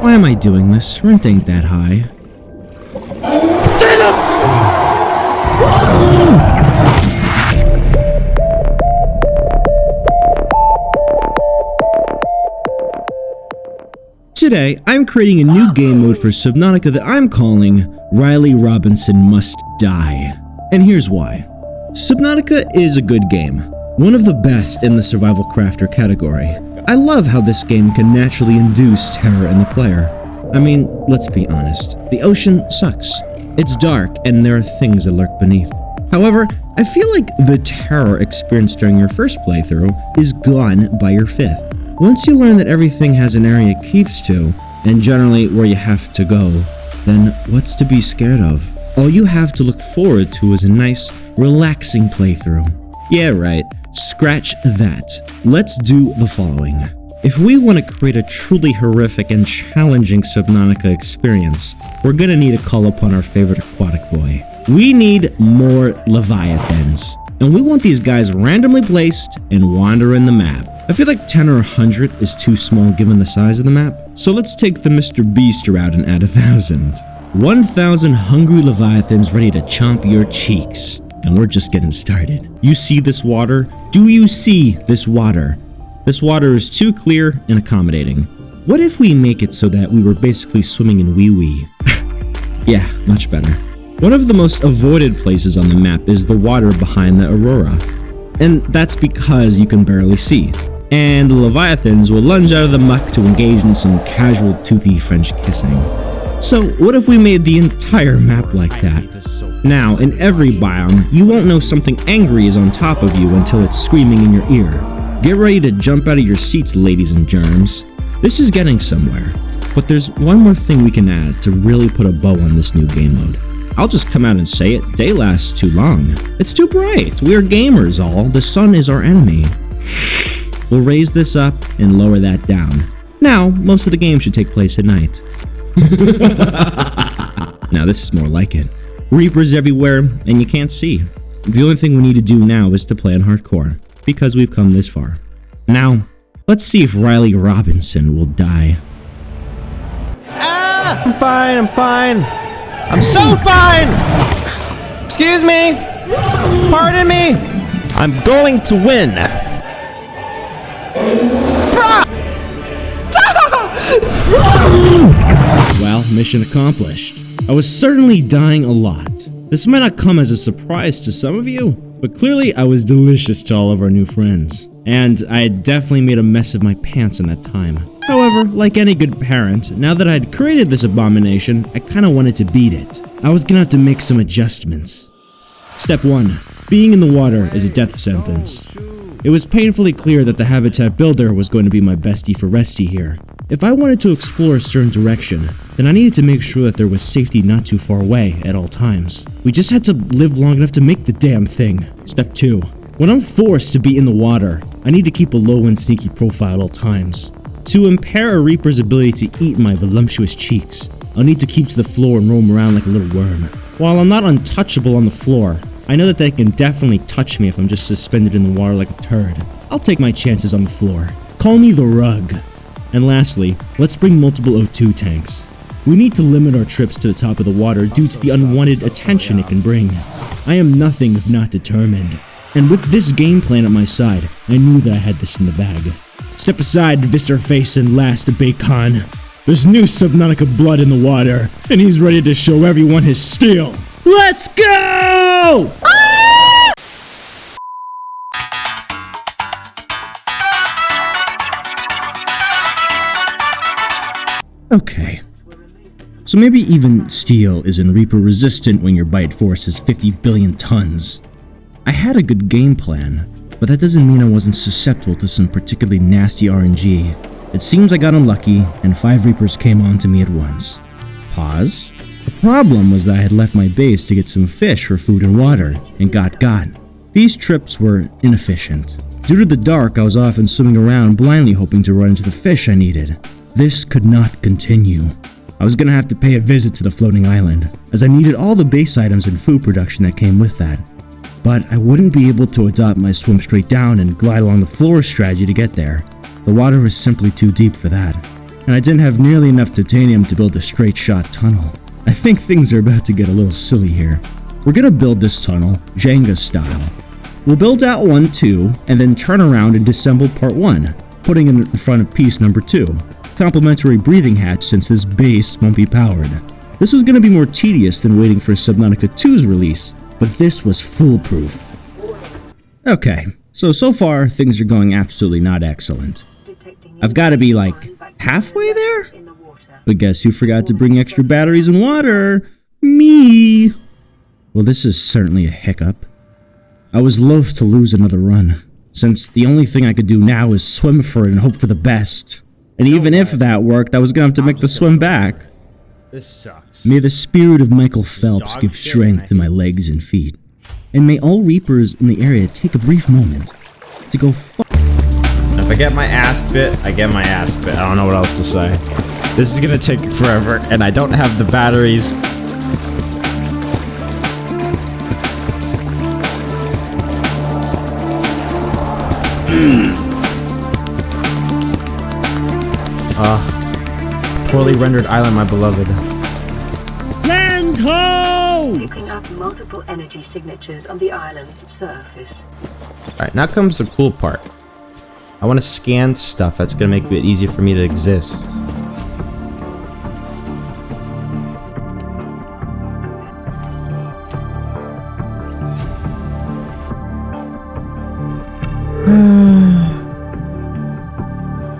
Why am I doing this? Rent ain't that high. Jesus! Today, I'm creating a new game mode for Subnautica that I'm calling Riley Robinson Must Die. And here's why. Subnautica is a good game, one of the best in the survival crafter category. I love how this game can naturally induce terror in the player. I mean, let's be honest, the ocean sucks. It's dark and there are things that lurk beneath. However, I feel like the terror experienced during your first playthrough is gone by your fifth. Once you learn that everything has an area it keeps to, and generally where you have to go, then what's to be scared of? All you have to look forward to is a nice, relaxing playthrough. Yeah, right. Scratch that. Let's do the following. If we want to create a truly horrific and challenging Subnautica experience, we're gonna need to call upon our favorite aquatic boy. We need more Leviathans. And we want these guys randomly placed and wandering the map. I feel like 10 or 100 is too small given the size of the map, so let's take the Mr. Beast route and add 1,000. 1,000 hungry Leviathans ready to chomp your cheeks. And we're just getting started. You see this water? Do you see this water? This water is too clear and accommodating. What if we make it so that we were basically swimming in wee-wee? Yeah, much better. One of the most avoided places on the map is the water behind the Aurora. And that's because you can barely see. And the Leviathans will lunge out of the muck to engage in some casual toothy French kissing. So what if we made the entire map like that? Now, in every biome, you won't know something angry is on top of you until it's screaming in your ear. Get ready to jump out of your seats, ladies and germs. This is getting somewhere. But there's one more thing we can add to really put a bow on this new game mode. I'll just come out and say it, day lasts too long. It's too bright, we're gamers all, the sun is our enemy. We'll raise this up and lower that down. Now, most of the game should take place at night. Now this is more like it. Reapers everywhere, and you can't see. The only thing we need to do now is to play on hardcore, because we've come this far. Now, let's see if Riley Robinson will die. Ah! I'm fine. I'm so fine! Excuse me! Pardon me! I'm going to win! Well, mission accomplished. I was certainly dying a lot. This might not come as a surprise to some of you, but clearly I was delicious to all of our new friends. And I had definitely made a mess of my pants in that time. However, like any good parent, now that I had created this abomination, I kinda wanted to beat it. I was gonna have to make some adjustments. Step 1. Being in the water is a death sentence. It was painfully clear that the habitat builder was going to be my bestie for resty here. If I wanted to explore a certain direction, then I needed to make sure that there was safety not too far away at all times. We just had to live long enough to make the damn thing. Step 2. When I'm forced to be in the water, I need to keep a low and sneaky profile at all times. To impair a Reaper's ability to eat my voluptuous cheeks, I'll need to keep to the floor and roam around like a little worm. While I'm not untouchable on the floor, I know that they can definitely touch me if I'm just suspended in the water like a turd. I'll take my chances on the floor. Call me the rug. And lastly, let's bring multiple O2 tanks. We need to limit our trips to the top of the water due to the unwanted attention it can bring. I am nothing if not determined. And with this game plan at my side, I knew that I had this in the bag. Step aside, Visser Face and last Bacon. There's new Subnautica blood in the water, and he's ready to show everyone his steel. Let's go! Okay. So maybe even steel isn't Reaper resistant when your bite force is 50 billion tons. I had a good game plan, but that doesn't mean I wasn't susceptible to some particularly nasty RNG. It seems I got unlucky, and 5 Reapers came on to me at once. Pause. The problem was that I had left my base to get some fish for food and water, and got got. These trips were inefficient. Due to the dark, I was often swimming around blindly hoping to run into the fish I needed. This could not continue. I was gonna have to pay a visit to the floating island, as I needed all the base items and food production that came with that. But I wouldn't be able to adopt my swim straight down and glide along the floor strategy to get there. The water was simply too deep for that. and I didn't have nearly enough titanium to build a straight shot tunnel. I think things are about to get a little silly here. We're gonna build this tunnel, Jenga style. We'll build out 1, 2, and then turn around and disassemble part 1, putting it in front of piece number 2. Complimentary breathing hatch since this base won't be powered. This was gonna be more tedious than waiting for Subnautica 2's release, but this was foolproof. Okay, so far things are going absolutely not excellent. I've gotta be like halfway there? But guess who forgot to bring extra batteries and water? Me! Well, this is certainly a hiccup. I was loath to lose another run, since the only thing I could do now is swim for it and hope for the best. And even if that worked, I was gonna have to make the swim back. This sucks. May the spirit of Michael Phelps give strength to my legs and feet. And may all reapers in the area take a brief moment to go fuck. If I get my ass bit, I get my ass bit. I don't know what else to say. This is gonna take forever, and I don't have the batteries. Poorly rendered island, my beloved. Land ho! Picking up multiple energy signatures on the island's surface. Alright, now comes the cool part. I want to scan stuff that's gonna make it easier for me to exist.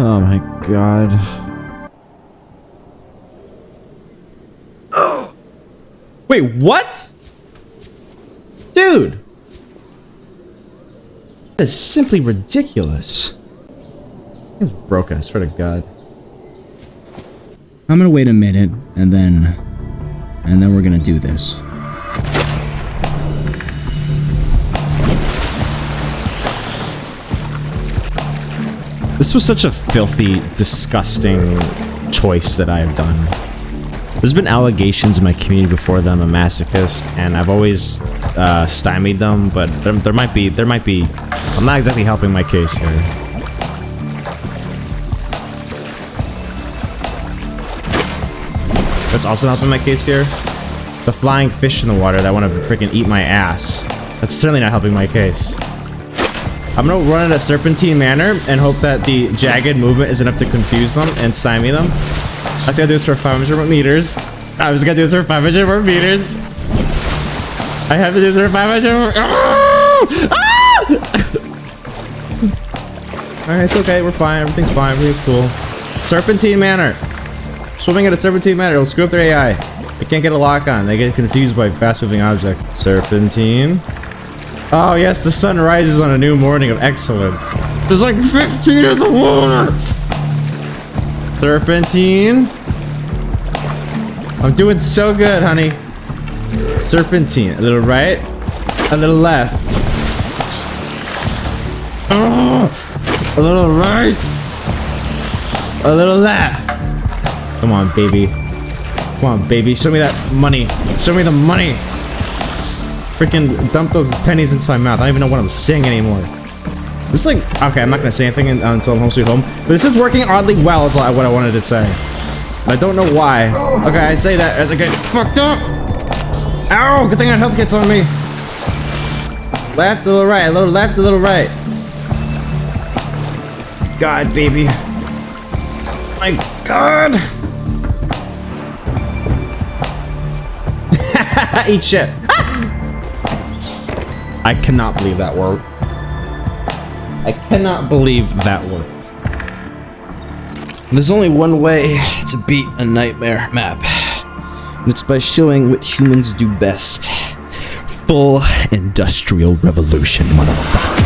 Oh my god. Oh. Wait, what? Dude. That is simply ridiculous. It's broken, I swear to god. I'm gonna wait a minute, and then we're gonna do this. This was such a filthy, disgusting choice that I have done. There's been allegations in my community before that I'm a masochist, and I've always stymied them, but there might be, I'm not exactly helping my case here. That's also not helping my case here. The flying fish in the water that want to freaking eat my ass. That's certainly not helping my case. I'm gonna run in a serpentine manner and hope that the jagged movement is enough to confuse them and stymie them. I just gotta do this for 500 more meters. I was gonna do this for 500 more meters. I have to do this for 500 more. Alright, it's okay. We're fine. Everything's fine. Everything's cool. Serpentine manner. Swimming at a serpentine manner. It'll screw up their AI. They can't get a lock on. They get confused by fast-moving objects. Serpentine. Oh yes, the sun rises on a new morning of excellence. There's like 15 in the water! Serpentine. I'm doing so good, honey. Serpentine. A little right, a little left. Oh, a little right, a little left. Come on, baby. Come on, baby. Show me that money. Show me the money. Freaking dump those pennies into my mouth. I don't even know what I'm saying anymore. This is like, okay, I'm not gonna say anything until I'm home sweet home, but this is working oddly well is what I wanted to say. I don't know why. Okay, I say that as I get fucked up. Ow, good thing I had health kits on me. Left, a little right, a little left, a little right. God, baby. My God. Eat shit. I cannot believe that worked. I cannot believe that worked. There's only one way to beat a nightmare map, and it's by showing what humans do best. Full industrial revolution, motherfucker.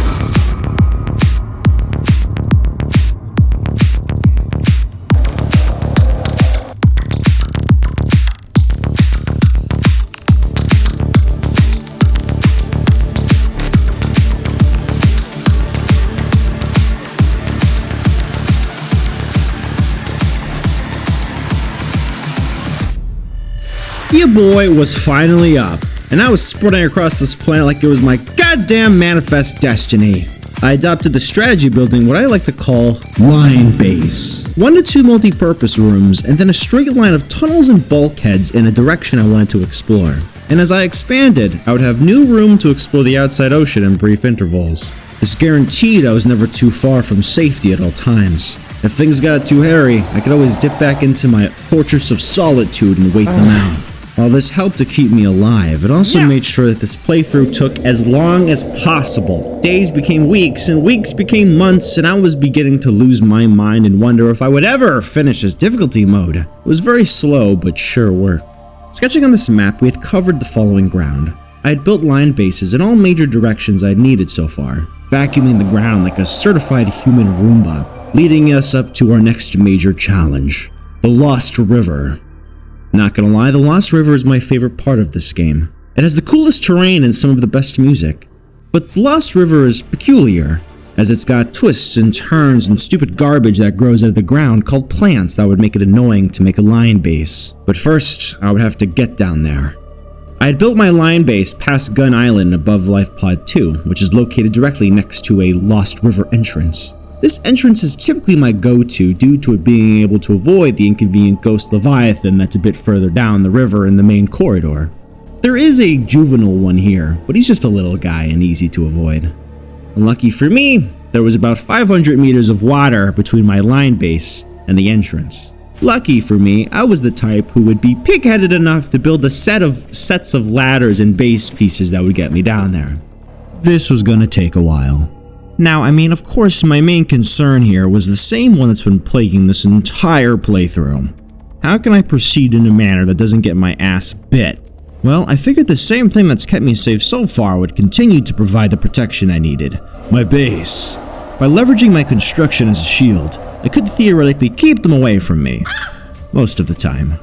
Your boy was finally up, and I was spreading across this planet like it was my goddamn manifest destiny. I adopted the strategy building what I like to call line base. 1 to 2 multi-purpose rooms, and then a straight line of tunnels and bulkheads in a direction I wanted to explore. And as I expanded, I would have new room to explore the outside ocean in brief intervals. This guaranteed I was never too far from safety at all times. If things got too hairy, I could always dip back into my fortress of solitude and wait them out. While this helped to keep me alive, it also made sure that this playthrough took as long as possible. Days became weeks, and weeks became months, and I was beginning to lose my mind and wonder if I would ever finish this difficulty mode. It was very slow, but sure work. Sketching on this map, we had covered the following ground. I had built line bases in all major directions I had needed so far, vacuuming the ground like a certified human Roomba, leading us up to our next major challenge, the Lost River. Not gonna lie, the Lost River is my favorite part of this game. It has the coolest terrain and some of the best music. But the Lost River is peculiar, as it's got twists and turns and stupid garbage that grows out of the ground called plants that would make it annoying to make a line base. But first, I would have to get down there. I had built my line base past Gun Island above Life Pod 2, which is located directly next to a Lost River entrance. This entrance is typically my go-to due to it being able to avoid the inconvenient ghost Leviathan that's a bit further down the river in the main corridor. There is a juvenile one here, but he's just a little guy and easy to avoid. Unlucky for me, there was about 500 meters of water between my line base and the entrance. Lucky for me, I was the type who would be pig-headed enough to build a sets of ladders and base pieces that would get me down there. This was gonna take a while. Now, I mean, of course, my main concern here was the same one that's been plaguing this entire playthrough. How can I proceed in a manner that doesn't get my ass bit? Well, I figured the same thing that's kept me safe so far would continue to provide the protection I needed. My base. By leveraging my construction as a shield, I could theoretically keep them away from me. Most of the time.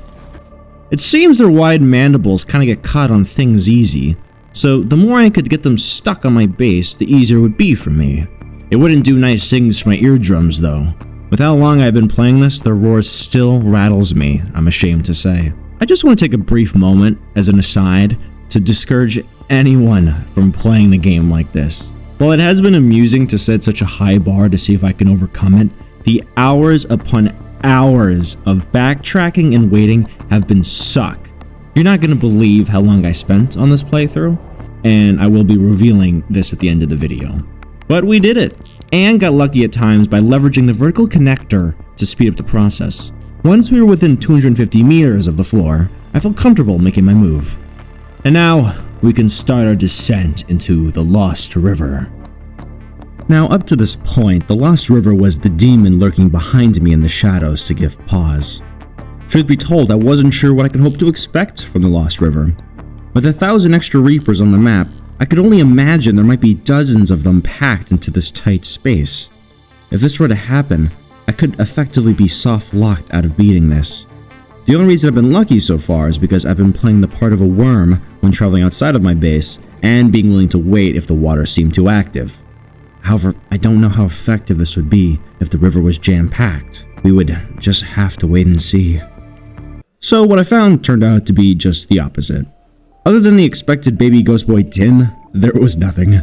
It seems their wide mandibles kinda get caught on things easy. So the more I could get them stuck on my base, the easier it would be for me. It wouldn't do nice things for my eardrums though. With how long I've been playing this, their roar still rattles me, I'm ashamed to say. I just want to take a brief moment, as an aside, to discourage anyone from playing the game like this. While it has been amusing to set such a high bar to see if I can overcome it, the hours upon hours of backtracking and waiting have been suck. You're not going to believe how long I spent on this playthrough, and I will be revealing this at the end of the video. But we did it, and got lucky at times by leveraging the vertical connector to speed up the process. Once we were within 250 meters of the floor, I felt comfortable making my move. And now, we can start our descent into the Lost River. Now, up to this point, the Lost River was the demon lurking behind me in the shadows to give pause. Truth be told, I wasn't sure what I could hope to expect from the Lost River. With 1,000 extra Reapers on the map, I could only imagine there might be dozens of them packed into this tight space. If this were to happen, I could effectively be soft-locked out of beating this. The only reason I've been lucky so far is because I've been playing the part of a worm when traveling outside of my base, and being willing to wait if the water seemed too active. However, I don't know how effective this would be if the river was jam-packed. We would just have to wait and see. So what I found turned out to be just the opposite. Other than the expected baby ghost boy tin, there was nothing.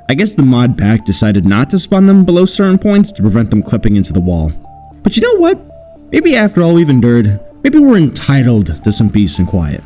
I guess the mod pack decided not to spawn them below certain points to prevent them clipping into the wall. But you know what? Maybe after all we've endured, maybe we're entitled to some peace and quiet.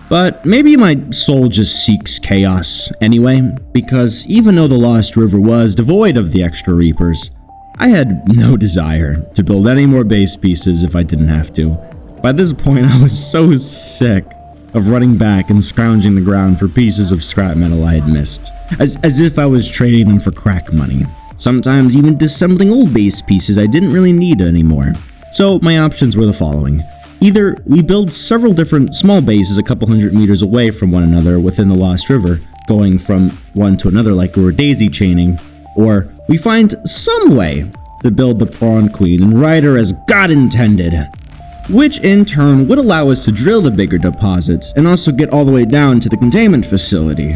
But maybe my soul just seeks chaos anyway, because even though the Lost River was devoid of the extra Reapers, I had no desire to build any more base pieces if I didn't have to. By this point, I was so sick of running back and scrounging the ground for pieces of scrap metal I had missed, as if I was trading them for crack money. Sometimes even disassembling old base pieces I didn't really need anymore. So my options were the following. Either we build several different small bases a couple hundred meters away from one another within the Lost River, going from one to another like we were daisy chaining, or we find some way to build the Prawn Queen and ride her as God intended, which in turn would allow us to drill the bigger deposits and also get all the way down to the containment facility.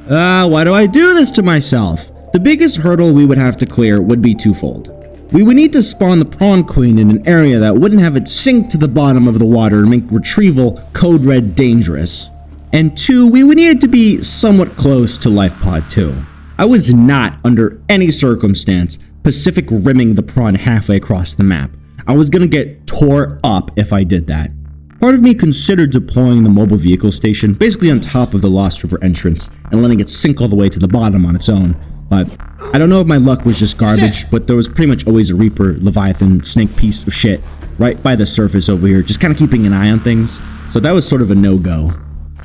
Why do I do this to myself? The biggest hurdle we would have to clear would be twofold. We would need to spawn the Prawn Queen in an area that wouldn't have it sink to the bottom of the water and make retrieval code red dangerous. And two, we would need it to be somewhat close to Life Pod 2. I was not, under any circumstance, Pacific rimming the prawn halfway across the map. I was gonna get tore up if I did that. Part of me considered deploying the mobile vehicle station basically on top of the Lost River entrance and letting it sink all the way to the bottom on its own, but I don't know if my luck was just garbage, but there was pretty much always a Reaper, Leviathan, snake piece of shit right by the surface over here, just kind of keeping an eye on things, so that was sort of a no-go.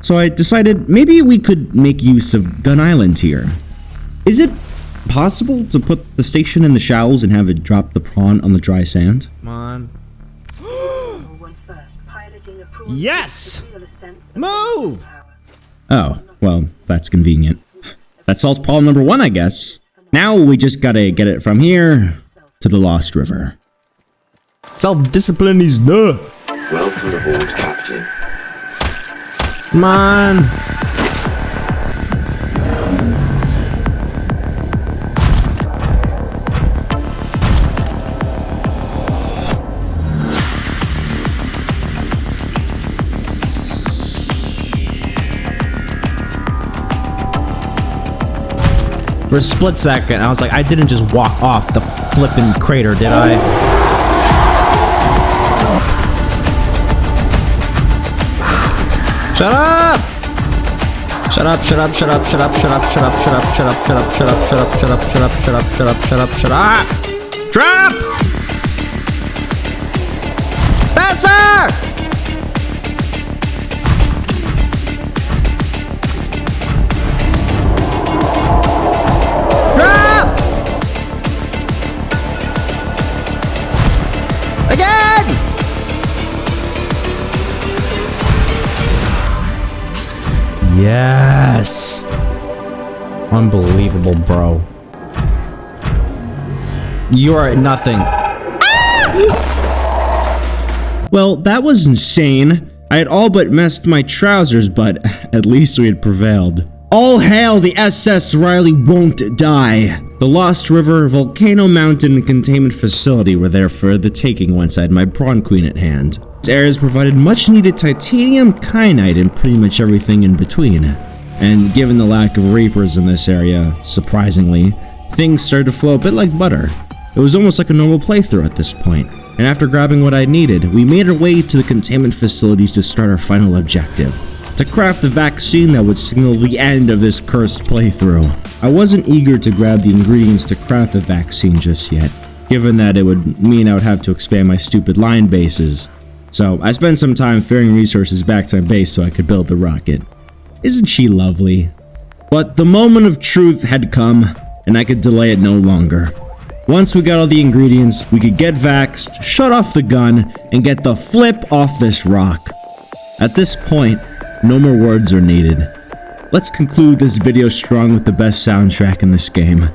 So I decided maybe we could make use of Gun Island here. Is it possible to put the station in the shallows and have it drop the prawn on the dry sand? Come on. Yes! Yes! Move! Oh, well, that's convenient. That solves problem number 1, I guess. Now we just gotta get it from here to the Lost River. Self-discipline is done. Welcome aboard, Captain. Come on. For a split second, I was like, I didn't just walk off the flippin' crater, did I? Shut up! Shut up, shut up, shut up, shut up, shut up, shut up, shut up, shut up, shut up, shut up, shut up, shut up, shut up, shut up, shut up, shut up, shut up! Drop! Faster! Again! Yes! Unbelievable, bro. You are nothing. Well, that was insane. I had all but messed my trousers, but at least we had prevailed. All hail the SS Riley Won't Die! The Lost River, Volcano Mountain, and Containment Facility were there for the taking once I had my Prawn Queen at hand. These areas provided much needed titanium, kyanite, and pretty much everything in between. And given the lack of Reapers in this area, surprisingly, things started to flow a bit like butter. It was almost like a normal playthrough at this point, and after grabbing what I needed, we made our way to the containment facilities to start our final objective: to craft the vaccine that would signal the end of this cursed playthrough. I wasn't eager to grab the ingredients to craft the vaccine just yet, given that it would mean I would have to expand my stupid line bases. So I spent some time ferrying resources back to my base so I could build the rocket. Isn't she lovely? But the moment of truth had come, and I could delay it no longer. Once we got all the ingredients, we could get vaxxed, shut off the gun, and get the flip off this rock. At this point, no more words are needed. Let's conclude this video strong with the best soundtrack in this game.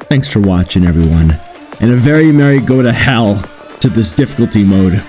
Thanks for watching, everyone, and a very merry go to hell to this difficulty mode.